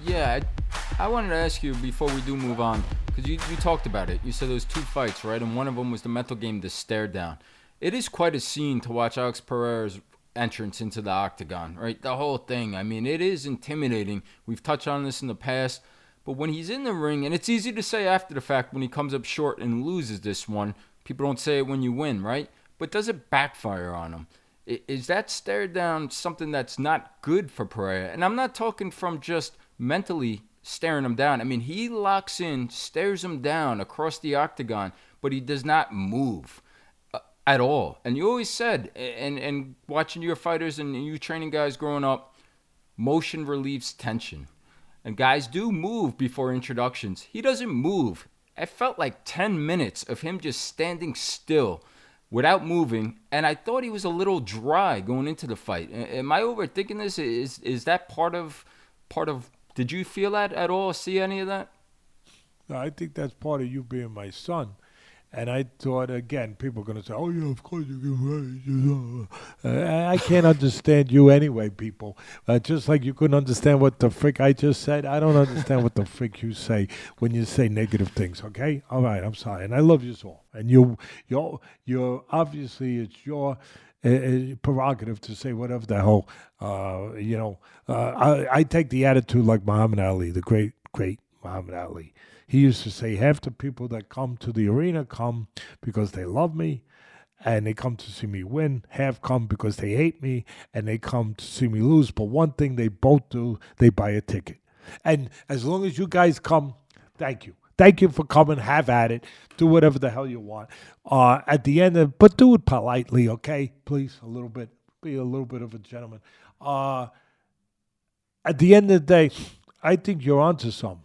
Yeah, I wanted to ask you before we do move on, because you talked about it. You said there was 2 fights, right? And one of them was the mental game, the stare down. It is quite a scene to watch Alex Pereira's entrance into the octagon, right? The whole thing. I mean, it is intimidating. We've touched on this in the past. But when he's in the ring, and it's easy to say after the fact when he comes up short and loses this one, people don't say it when you win, right? But does it backfire on him? Is that stare down something that's not good for Pereira? And I'm not talking from just mentally staring him down. I mean, he locks in, stares him down across the octagon, but he does not move at all. And you always said, and watching your fighters and you training guys growing up, motion relieves tension. And guys do move before introductions. He doesn't move. It felt like 10 minutes of him just standing still without moving, and I thought he was a little dry going into the fight. Am I overthinking this? Is that part of? Did you feel that at all? See any of that? No, I think that's part of you being my son. And I thought, again, people are going to say, oh, yeah, of course you can I can't understand you anyway, people. Just like you couldn't understand what the frick I just said, I don't understand what the frick you say when you say negative things, okay? All right, I'm sorry. And I love you all. And you're obviously, it's your prerogative to say whatever the hell, I take the attitude like Muhammad Ali, the great Muhammad Ali. He used to say, half the people that come to the arena come because they love me and they come to see me win. Half come because they hate me and they come to see me lose. But one thing they both do, they buy a ticket. And as long as you guys come, thank you. Thank you for coming. Have at it. Do whatever the hell you want. At the end, but do it politely, okay? Please, a little bit. Be a little bit of a gentleman. At the end of the day, I think you're onto something.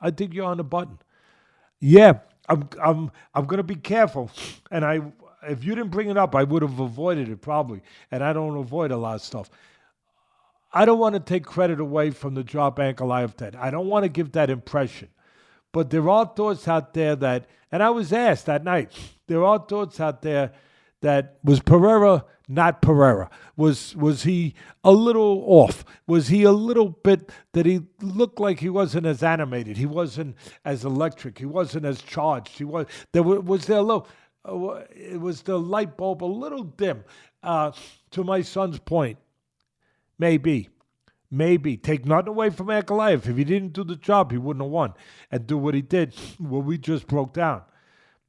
I think you're on the button. Yeah, I'm going to be careful. And if you didn't bring it up, I would have avoided it probably. And I don't avoid a lot of stuff. I don't want to take credit away from the drop ankle I have done. I don't want to give that impression. But there are thoughts out there that, and I was asked that night, there are thoughts out there that was Pereira not Pereira? Was he a little off? Was he a little bit that he looked like he wasn't as animated? He wasn't as electric. He wasn't as charged. Was there a little? It was the light bulb a little dim. To my son's point, maybe. Take nothing away from Ankalaev. If he didn't do the job, he wouldn't have won. And do what he did, what we just broke down.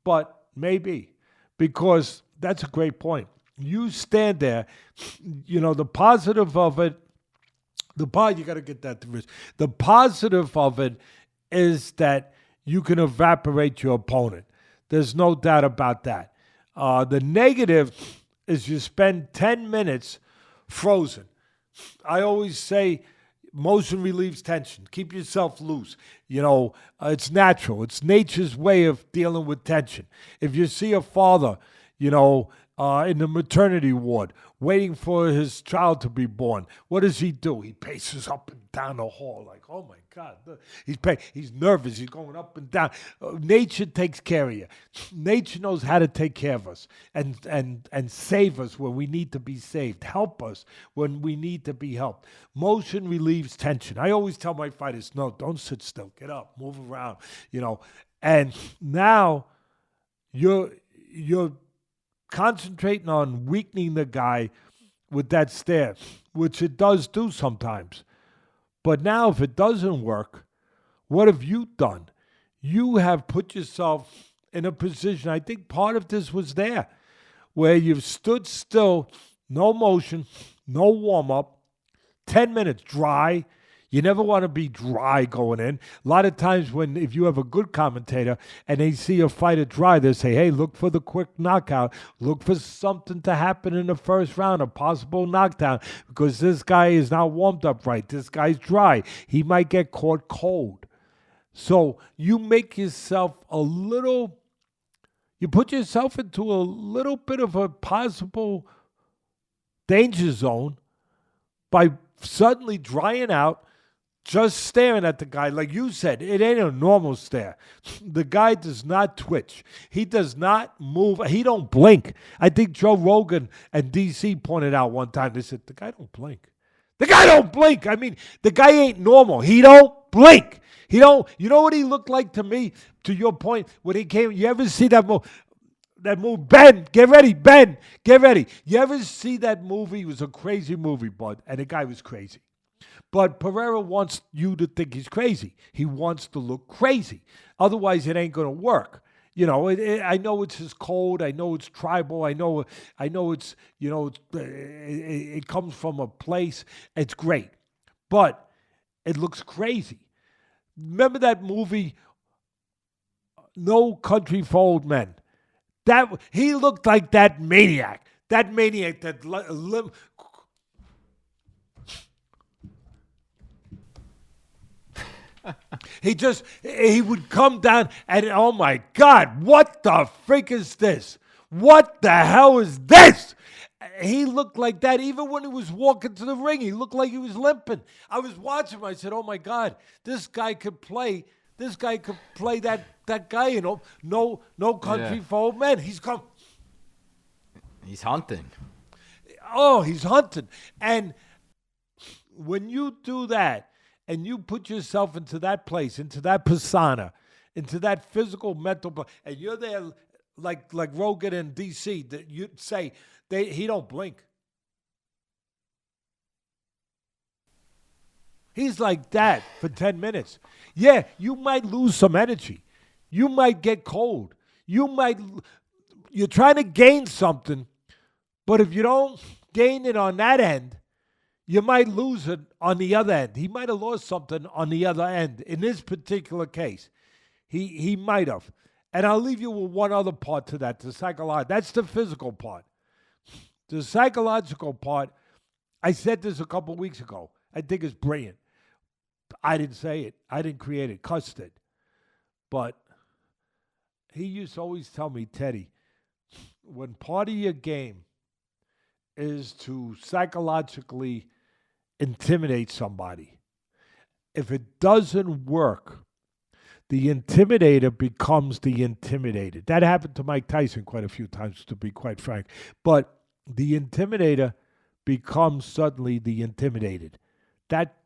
But maybe, because that's a great point. You stand there, the positive of it, you got to get that to wrist. The positive of it is that you can evaporate your opponent. There's no doubt about that. The negative is you spend 10 minutes frozen. I always say motion relieves tension. Keep yourself loose. It's natural. It's nature's way of dealing with tension. If you see a father, in the maternity ward, waiting for his child to be born, what does he do? He paces up and down the hall like, oh my God. He's nervous. He's going up and down. Nature takes care of you. Nature knows how to take care of us and save us when we need to be saved. Help us when we need to be helped. Motion relieves tension. I always tell my fighters, no, don't sit still. Get up, move around, And now you're concentrating on weakening the guy with that stare, which it does do sometimes. But now if it doesn't work, what have you done? You have put yourself in a position, I think part of this was there, where you've stood still, no motion, no warm-up, 10 minutes dry. You never want to be dry going in. A lot of times if you have a good commentator and they see a fighter dry, they say, hey, look for the quick knockout. Look for something to happen in the first round, a possible knockdown, because this guy is not warmed up right. This guy's dry. He might get caught cold. So you make yourself you put yourself into a little bit of a possible danger zone by suddenly drying out, just staring at the guy. Like you said, it ain't a normal stare. The guy does not twitch. He does not move. He don't blink. I think Joe Rogan and DC pointed out one time, they said, the guy don't blink. The guy don't blink. I mean, the guy ain't normal. He don't blink. He don't. You know what he looked like to me? To your point, when he came, you ever see that movie? That movie, Ben, get ready, Ben, get ready. You ever see that movie? It was a crazy movie, bud, and the guy was crazy. But Pereira wants you to think he's crazy. He wants to look crazy. Otherwise, it ain't going to work. You know, I know it's his code. I know it's tribal. I know it's, you know, it comes from a place. It's great. But it looks crazy. Remember that movie, No Country for Old Men? That he looked like that maniac. That maniac that he would come down and, oh my God, what the freak is this? What the hell is this? He looked like that even when he was walking to the ring. He looked like he was limping. I was watching him. I said, oh my God, this guy could play. This guy could play that guy, you know. No Country for Old Men. He's hunting. Oh, he's hunting. And when you do that, and you put yourself into that place, into that persona, into that physical, mental, and you're there like Rogan in D.C., that you say he don't blink. He's like that for 10 minutes. Yeah, you might lose some energy. You might get cold. You're trying to gain something, but if you don't gain it on that end, you might lose it on the other end. He might have lost something on the other end. In this particular case, he might have. And I'll leave you with one other part to that, the psychological. That's the physical part. The psychological part, I said this a couple weeks ago. I think it's brilliant. I didn't say it. I didn't create it. Cuss did. But he used to always tell me, Teddy, when part of your game is to psychologically intimidate somebody, if it doesn't work, the intimidator becomes the intimidated. That happened to Mike Tyson quite a few times, to be quite frank. But the intimidator becomes suddenly the intimidated.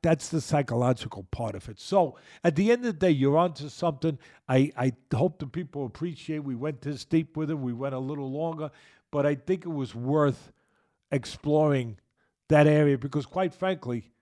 That's the psychological part of it. So at the end of the day, you're onto something. I hope the people appreciate we went this deep with it. We went a little longer, but I think it was worth exploring that area because, quite frankly,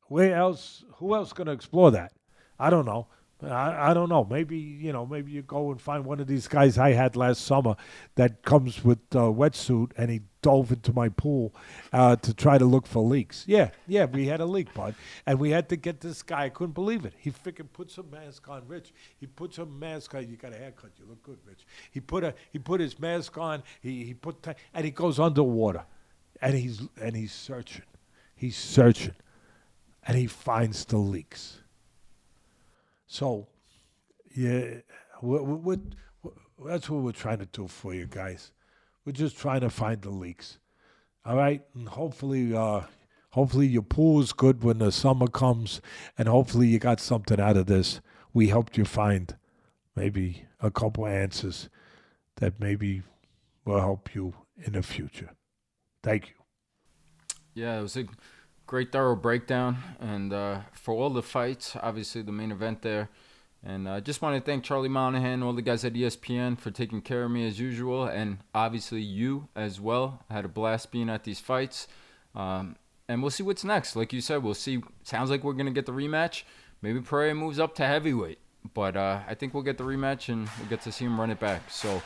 who else going to explore that? I don't know. I don't know. Maybe you go and find one of these guys I had last summer that comes with a wetsuit and he dove into my pool to try to look for leaks. Yeah, we had a leak, bud. And we had to get this guy. I couldn't believe it. He freaking puts a mask on, Rich. He puts a mask on. You got a haircut. You look good, Rich. He put his mask on. And he goes underwater. And he's searching. He's searching. And he finds the leaks. So, yeah, that's what we're trying to do for you guys. We're just trying to find the leaks. All right? And hopefully your pool is good when the summer comes, and hopefully you got something out of this. We helped you find maybe a couple answers that maybe will help you in the future. Thank you. Yeah, it was a great thorough breakdown, and for all the fights, obviously the main event there. And I just want to thank Charlie Monahan, all the guys at ESPN for taking care of me as usual, and obviously you as well. I had a blast being at these fights. And we'll see what's next. Like you said, we'll see. Sounds like we're going to get the rematch. Maybe Pereira moves up to heavyweight. But I think we'll get the rematch, and we'll get to see him run it back. So